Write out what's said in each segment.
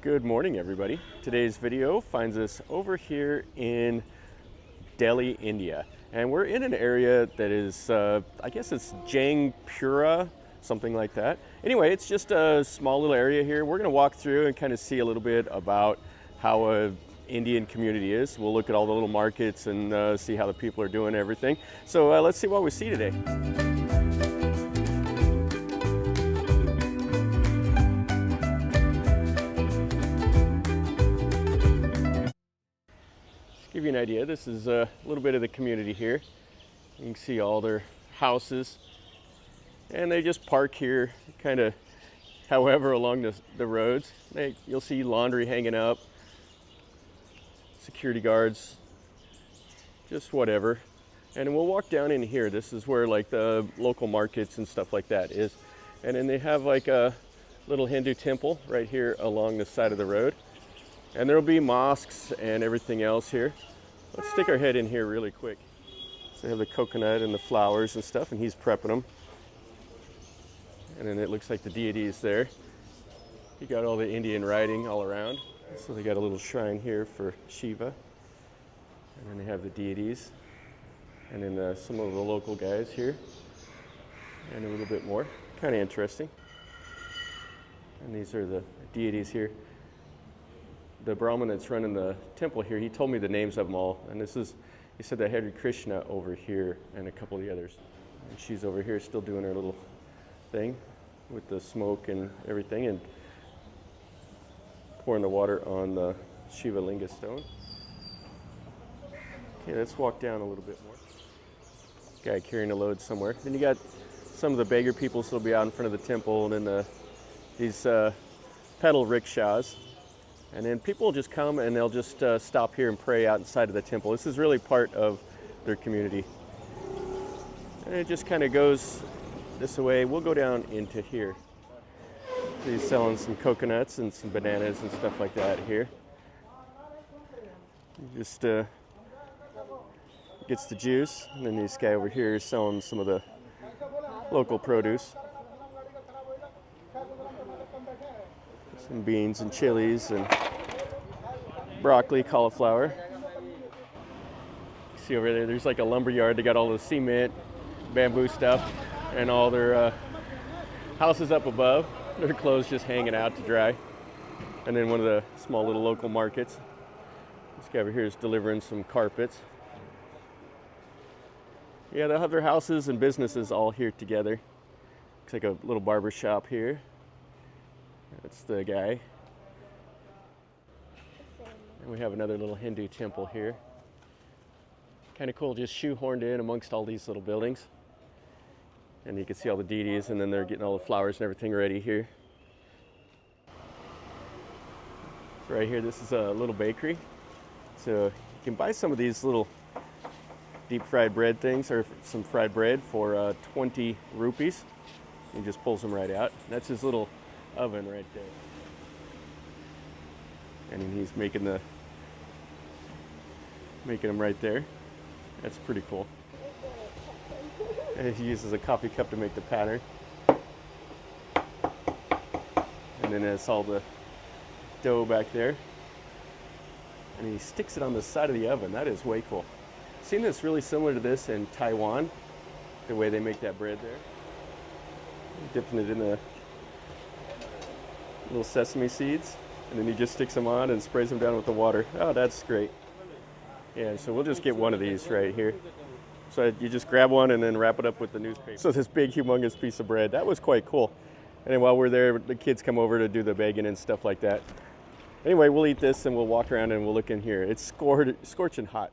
Good morning, everybody. Today's video finds us over here in Delhi, India. And we're in an area that is, I guess it's Jangpura, something like that. Anyway, it's just a small little area here. We're gonna walk through and kind of see a little bit about how a Indian community is. We'll look at all the little markets and see how the people are doing everything. So let's see what we see today. Give you an idea, this is a little bit of the community here. You can see all their houses, and they just park here kind of however along the roads. You'll see laundry hanging up, security guards, just whatever. And we'll walk down in here. This is where like the local markets and stuff like that is. And then they have like a little Hindu temple right here along the side of the road. And there'll be mosques and everything else here. Let's stick our head in here really quick. So they have the coconut and the flowers and stuff, and he's prepping them. And then it looks like the deity is there. You got all the Indian writing all around. So they got a little shrine here for Shiva. And then they have the deities. And then some of the local guys here. And a little bit more. Kind of interesting. And these are the deities here. The Brahmin that's running the temple here, he told me the names of them all. And this is, he said that Hare Krishna over here and a couple of the others. And she's over here still doing her little thing with the smoke and everything and pouring the water on the Shiva Linga stone. Okay, let's walk down a little bit more. Guy carrying a load somewhere. Then you got some of the beggar people still be out in front of the temple, and then these pedal rickshaws. And then people just come and they'll just stop here and pray out inside of the temple. This is really part of their community. And it just kind of goes this way. We'll go down into here. He's selling some coconuts and some bananas and stuff like that here. He just gets the juice. And then this guy over here is selling some of the local produce. Some beans and chilies and broccoli, cauliflower. See over there, there's like a lumber yard. They got all the cement, bamboo stuff, and all their houses up above. Their clothes just hanging out to dry. And then one of the small little local markets. This guy over here is delivering some carpets. Yeah, they'll have their houses and businesses all here together. Looks like a little barber shop here. That's the guy. And we have another little Hindu temple here. Kind of cool, just shoehorned in amongst all these little buildings. And you can see all the deities, and then they're getting all the flowers and everything ready here. So right here, this is a little bakery. So you can buy some of these little deep fried bread things, or some fried bread for 20 rupees. He just pulls them right out. That's his little oven right there. And then he's making them right there. That's pretty cool. And he uses a coffee cup to make the pattern. And then that's all the dough back there. And he sticks it on the side of the oven. That is way cool. Seen this really similar to this in Taiwan, the way they make that bread there. Dipping it in the little sesame seeds, and then he just sticks them on and sprays them down with the water. Oh, that's great. Yeah, so we'll just get one of these right here. So you just grab one and then wrap it up with the newspaper. So this big, humongous piece of bread, that was quite cool. And then while we're there, the kids come over to do the begging and stuff like that. Anyway, we'll eat this and we'll walk around and we'll look in here. It's scorching hot.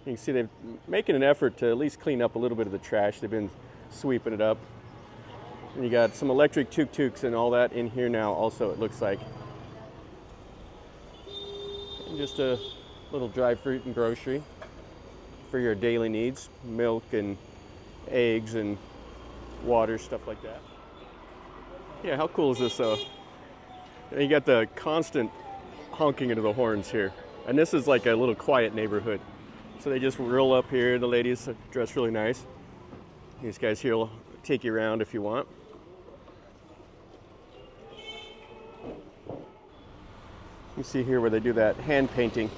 You can see they're making an effort to at least clean up a little bit of the trash. They've been sweeping it up. And you got some electric tuk-tuks and all that in here now also, it looks like. And just a little dry fruit and grocery for your daily needs. Milk and eggs and water, stuff like that. Yeah, how cool is this though? And you got the constant honking into the horns here. And this is like a little quiet neighborhood. So they just roll up here. The ladies dress really nice. These guys here will take you around if you want. You see here where they do that hand painting.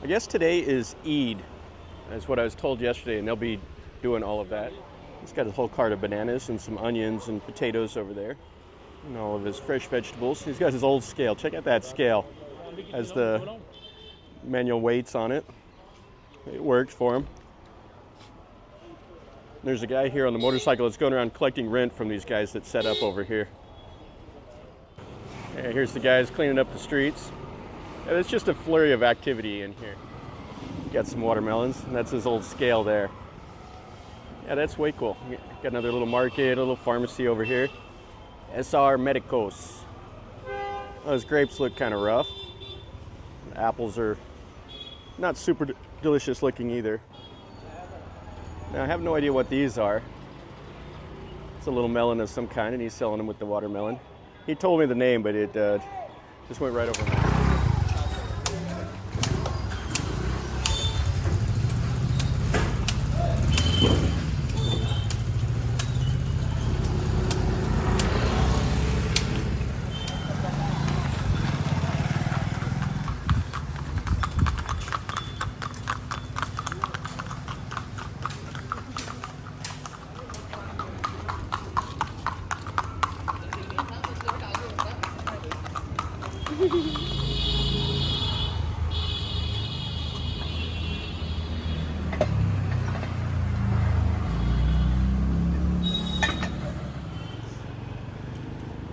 I guess today is Eid. That's what I was told yesterday, and they'll be doing all of that. He's got a whole cart of bananas and some onions and potatoes over there. And all of his fresh vegetables. He's got his old scale. Check out that scale. Has the manual weights on it. It works for him. There's a guy here on the motorcycle that's going around collecting rent from these guys that set up over here. And here's the guys cleaning up the streets. And it's just a flurry of activity in here. Got some watermelons, and that's his old scale there. Yeah, that's way cool. Got another little market, a little pharmacy over here. SR Medicos. Those grapes look kind of rough. The apples are not super delicious looking either. Now I have no idea what these are. It's a little melon of some kind, and he's selling them with the watermelon. He told me the name, but it just went right over my head.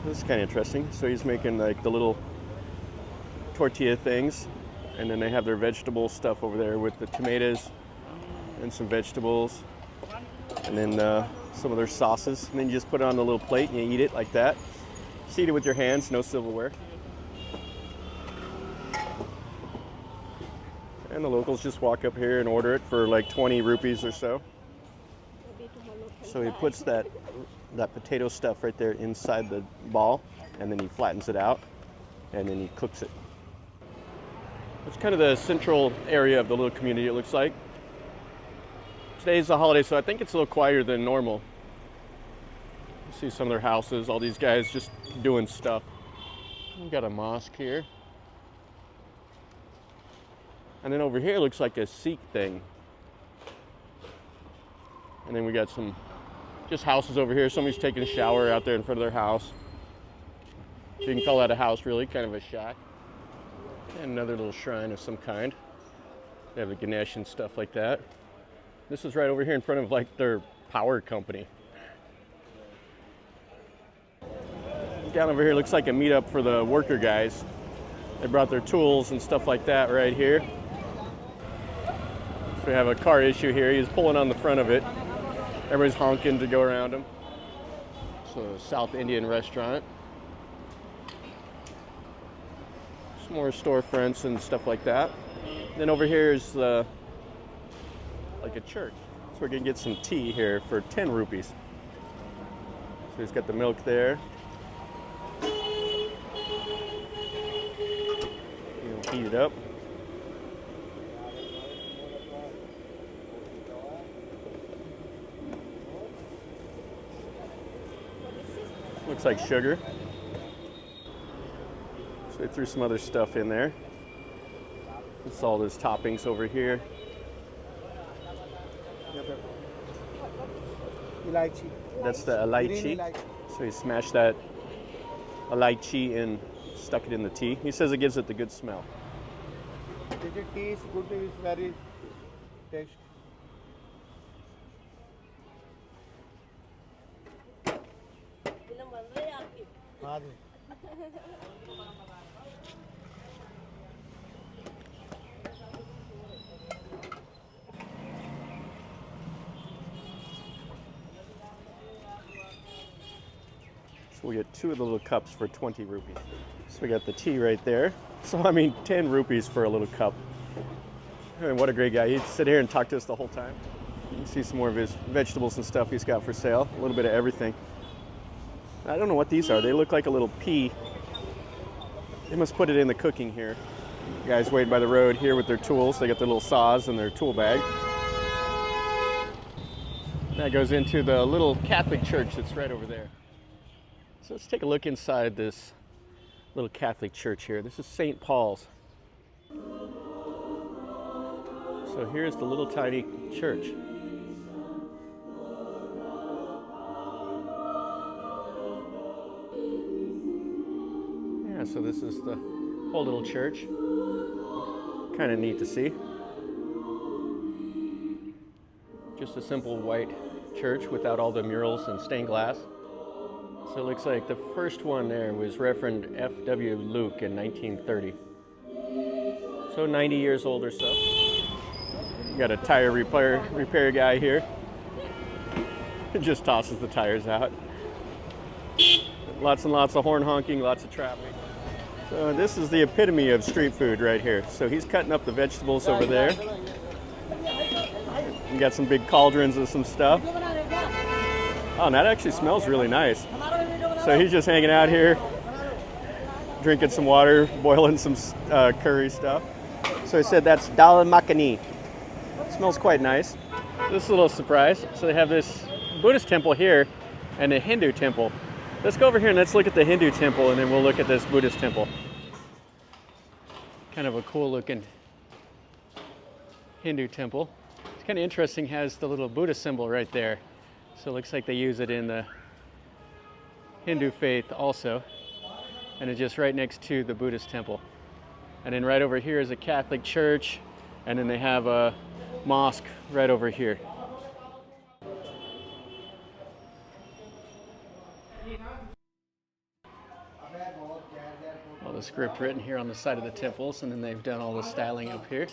This is kind of interesting. So he's making like the little tortilla things, and then they have their vegetable stuff over there with the tomatoes and some vegetables, and then some of their sauces. And then you just put it on the little plate and you eat it like that. Just eat it with your hands, no silverware. And the locals just walk up here and order it for like 20 rupees or so. So he puts that potato stuff right there inside the ball, and then he flattens it out, and then he cooks it. It's kind of the central area of the little community, it looks like. Today's a holiday, so I think it's a little quieter than normal. You see some of their houses, all these guys just doing stuff. We've got a mosque here. And then over here looks like a Sikh thing. And then we got some just houses over here. Somebody's taking a shower out there in front of their house. So you can call that a house, really, kind of a shack. And another little shrine of some kind. They have a Ganesh and stuff like that. This is right over here in front of like their power company. Down over here looks like a meetup for the worker guys. They brought their tools and stuff like that right here. So we have a car issue here. He's pulling on the front of it. Everybody's honking to go around him. So a South Indian restaurant. Some more storefronts and stuff like that. Then over here is like a church. So we're gonna get some tea here for 10 rupees. So he's got the milk there. You'll heat it up. Looks like sugar. So they threw some other stuff in there. It's all those toppings over here. That's the elaichi. So he smashed that elaichi and stuck it in the tea. He says it gives it the good smell. The tea is good, it's very tasty. So we get 2 of the little cups for 20 rupees. So we got the tea right there. So I mean 10 rupees for a little cup. And what a great guy. He'd sit here and talk to us the whole time. You can see some more of his vegetables and stuff he's got for sale. A little bit of everything. I don't know what these are. They look like a little pea. They must put it in the cooking here. Guys waiting by the road here with their tools. They got their little saws and their tool bag. That goes into the little Catholic church that's right over there. So let's take a look inside this little Catholic church here. This is St. Paul's. So here's the little tiny church. Yeah, so this is the whole little church. Kind of neat to see. Just a simple white church without all the murals and stained glass. So it looks like the first one there was Reverend F.W. Luke in 1930. So 90 years old or so. You got a tire repair guy here. Just tosses the tires out. Lots and lots of horn honking, lots of traffic. So this is the epitome of street food right here. So he's cutting up the vegetables over there. You got some big cauldrons of some stuff. Oh, and that actually smells really nice. So he's just hanging out here, drinking some water, boiling some curry stuff. So he said that's dal makhani. Smells quite nice. This is a little surprise. So they have this Buddhist temple here and a Hindu temple. Let's go over here and let's look at the Hindu temple, and then we'll look at this Buddhist temple. Kind of a cool looking Hindu temple. It's kind of interesting, has the little Buddha symbol right there. So it looks like they use it in the Hindu faith also. And it's just right next to the Buddhist temple. And then right over here is a Catholic church, and then they have a mosque right over here. All the script written here on the side of the temples, and then they've done all the styling up here.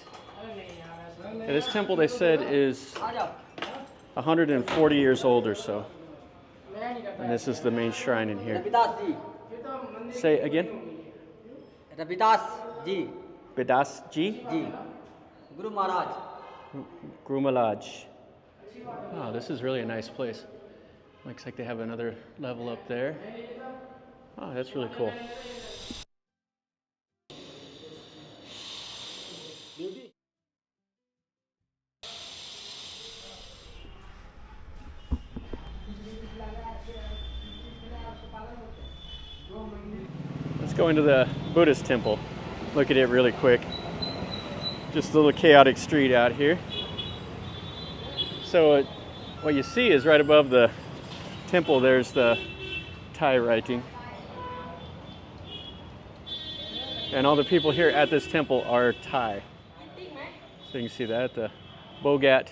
Yeah, this temple, they said, is 140 years old or so. And this is the main shrine in here. Say again? Ravidas ji. Bedas Ji? Ji. Guru Maharaj. Guru Maharaj. Oh, this is really a nice place. Looks like they have another level up there. Oh, that's really cool. Let's go into the Buddhist temple. Look at it really quick. Just a little chaotic street out here. So what you see is right above the temple, there's the Thai writing. And all the people here at this temple are Thai. So you can see that, the Bogat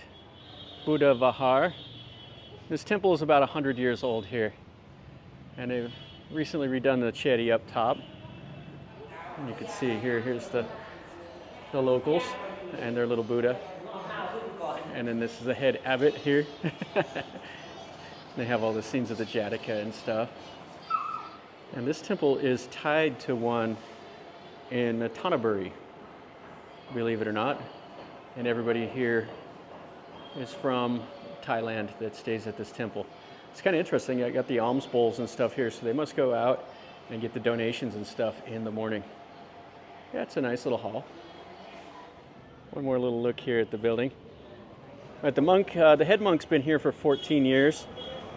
Buddha Vihar. This temple is about 100 years old here. And they've recently redone the chetty up top. And you can see here's the locals and their little Buddha. And then this is the head abbot here. They have all the scenes of the Jataka and stuff. And this temple is tied to one in Tanabury, believe it or not. And everybody here is from Thailand that stays at this temple. It's kind of interesting. I got the alms bowls and stuff here, so they must go out and get the donations and stuff in the morning. Yeah, it's a nice little hall. One more little look here at the building. But the head monk's been here for 14 years,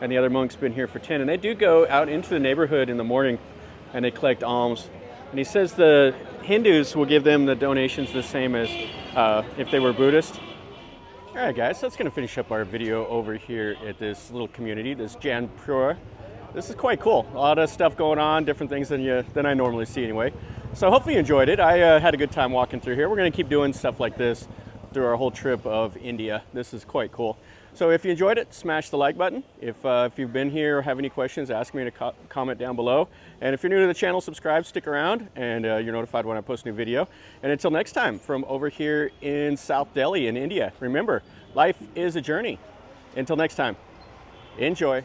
and the other monk's been here for 10. And they do go out into the neighborhood in the morning, and they collect alms. And he says the Hindus will give them the donations the same as if they were Buddhist. All right, guys, that's going to finish up our video over here at this little community, this Jangpura. This is quite cool. A lot of stuff going on, different things than I normally see anyway. So hopefully you enjoyed it. I had a good time walking through here. We're going to keep doing stuff like this through our whole trip of India. This is quite cool. So if you enjoyed it, smash the like button. If you've been here or have any questions, ask me to comment down below. And if you're new to the channel, subscribe, stick around, and you're notified when I post a new video. And until next time, from over here in South Delhi in India, remember, life is a journey. Until next time, enjoy.